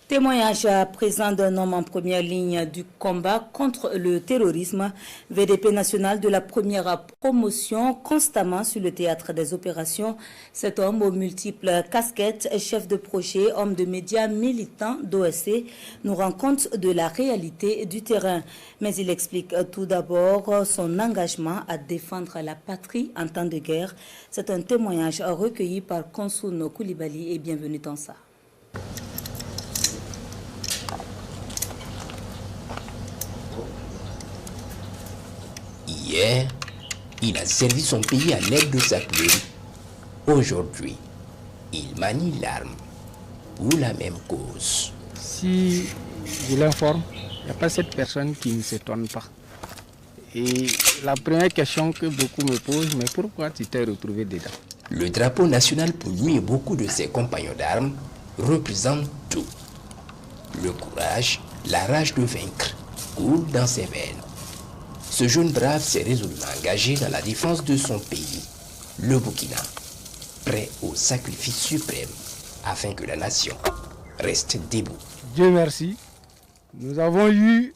Témoignage à présent d'un homme en première ligne du combat contre le terrorisme. VDP national de la première promotion, constamment sur le théâtre des opérations. Cet homme aux multiples casquettes, chef de projet, homme de médias, militant d'OSC, nous rend compte de la réalité du terrain. Mais il explique tout d'abord son engagement à défendre la patrie en temps de guerre. C'est un témoignage recueilli par Konsoun Koulibaly et bienvenue dans ça. Hier, il a servi son pays à l'aide de sa plume. Aujourd'hui, il manie l'arme pour la même cause. Si je l'informe, il n'y a pas cette personne qui ne s'étonne pas. Et la première question que beaucoup me posent, mais pourquoi tu t'es retrouvé dedans? Le drapeau national pour lui et beaucoup de ses compagnons d'armes représente tout. Le courage, la rage de vaincre coule dans ses veines. Ce jeune brave s'est résolument engagé dans la défense de son pays, le Burkina, prêt au sacrifice suprême afin que la nation reste debout. Dieu merci, nous avons eu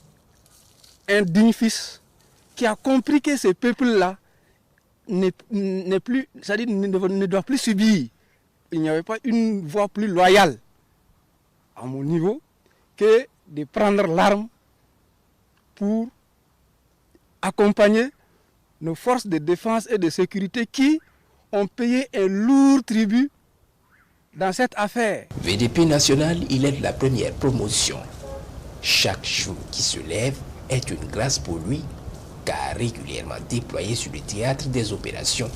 un digne fils qui a compris que ce peuple-là ne doit plus subir. Il n'y avait pas une voie plus loyale à mon niveau que de prendre l'arme pour accompagner nos forces de défense et de sécurité qui ont payé un lourd tribut dans cette affaire. VDP national, il est de la première promotion. Chaque jour qui se lève est une grâce pour lui, car régulièrement déployé sur le théâtre des opérations,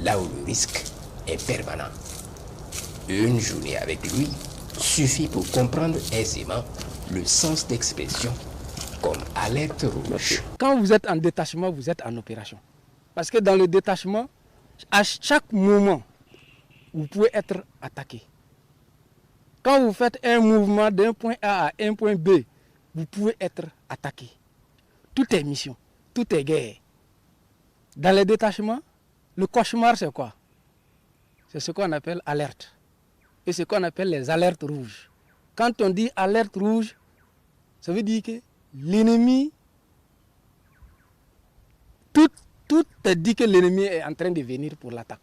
là où le risque est permanent. Une journée avec lui suffit pour comprendre aisément le sens d'expression comme alerte rouge. Quand vous êtes en détachement, vous êtes en opération. Parce que dans le détachement, à chaque moment, vous pouvez être attaqué. Quand vous faites un mouvement d'un point A à un point B, vous pouvez être attaqué. Tout est mission, tout est guerre. Dans le détachement, le cauchemar c'est quoi? C'est ce qu'on appelle alerte. Et ce qu'on appelle les alertes rouges. Quand on dit alerte rouge, ça veut dire que l'ennemi, tout te dit que l'ennemi est en train de venir pour l'attaque.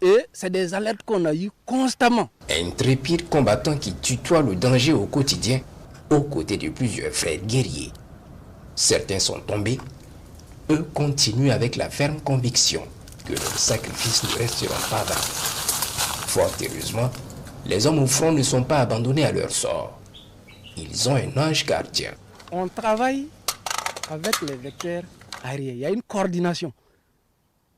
Et c'est des alertes qu'on a eues constamment. Intrépide combattant qui tutoie le danger au quotidien, aux côtés de plusieurs frères guerriers. Certains sont tombés, eux continuent avec la ferme conviction que leurs sacrifices ne resteront pas vains. Fort heureusement, les hommes au front ne sont pas abandonnés à leur sort. Ils ont un ange gardien. On travaille avec les vecteurs aériens. Il y a une coordination.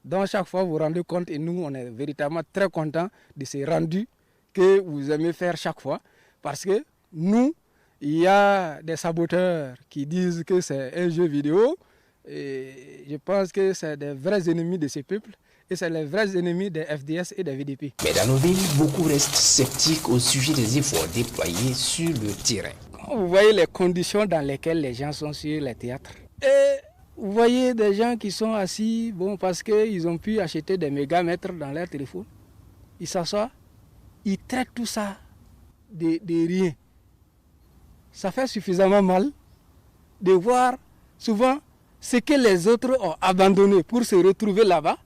Donc chaque fois vous vous rendez compte et nous on est véritablement très contents de ces rendus que vous aimez faire chaque fois. Parce que nous, il y a des saboteurs qui disent que c'est un jeu vidéo. Et je pense que c'est des vrais ennemis de ces peuples. Et c'est les vrais ennemis des FDS et des VDP. Mais dans nos villes, beaucoup restent sceptiques au sujet des efforts déployés sur le terrain. Vous voyez les conditions dans lesquelles les gens sont sur les théâtres. Et vous voyez des gens qui sont assis, bon, parce qu'ils ont pu acheter des mégamètres dans leur téléphone. Ils s'assoient, ils traitent tout ça de rien. Ça fait suffisamment mal de voir souvent ce que les autres ont abandonné pour se retrouver là-bas.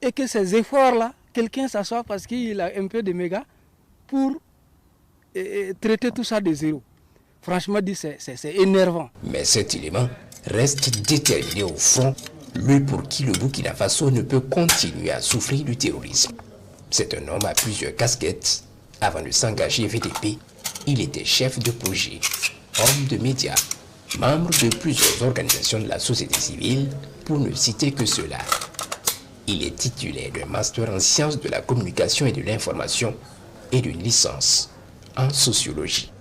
Et que ces efforts-là, quelqu'un s'assoit parce qu'il a un peu de méga pour traiter tout ça de zéro. Franchement dit, c'est énervant. Mais cet élément reste déterminé au fond, lui pour qui le Burkina Faso ne peut continuer à souffrir du terrorisme. C'est un homme à plusieurs casquettes. Avant de s'engager VDP, il était chef de projet, homme de médias, membre de plusieurs organisations de la société civile, pour ne citer que cela. Il est titulaire d'un master en sciences de la communication et de l'information et d'une licence en sociologie.